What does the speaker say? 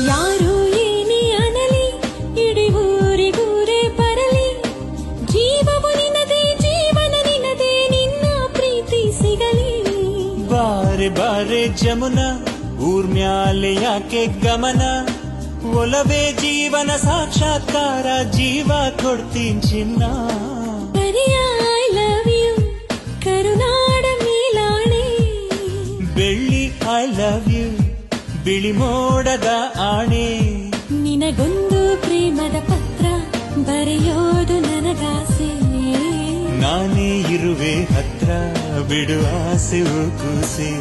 ಯಾರು ಏನೇ ಅನಲಿ ಇಡೀ ಊರಿಗೂರೇ ಬರಲಿ ಜೀವವು ನಿನದೇ ಜೀವನ ನಿನದೇ ನಿನ್ನ ಪ್ರೀತಿ ಸಿಗಲಿ ಬಾರೆ ಬಾರೆ ಜಮುನಾ ಊರ್ಮ್ಯಾಲೆ ಯಾಕೆ ಗಮನ ಒಲವೇ ಜೀವನ ಸಾಕ್ಷಾತ್ಕಾರ ಜೀವ ಕೊಡ್ತೀನಿ ಚಿನ್ನ ಬರಿಯ ಐ ಲವ್ ಯು ಕರುನಾಡ ಮೇಲಾಣೆ ಬೆಳ್ಳಿ ಐ ಲವ್ ಯು ಬಿಳಿ ಮೋಡದ ಆಣೆ ನಿನಗೊಂದು ಪ್ರೇಮದ ಪತ್ರ ಬರೆಯೋದು ನನಗಾಸೆ ನಾನೇ ಇರುವೆ ಹತ್ರ ಬಿಡು ಆಸೆ ಕೂಸೆ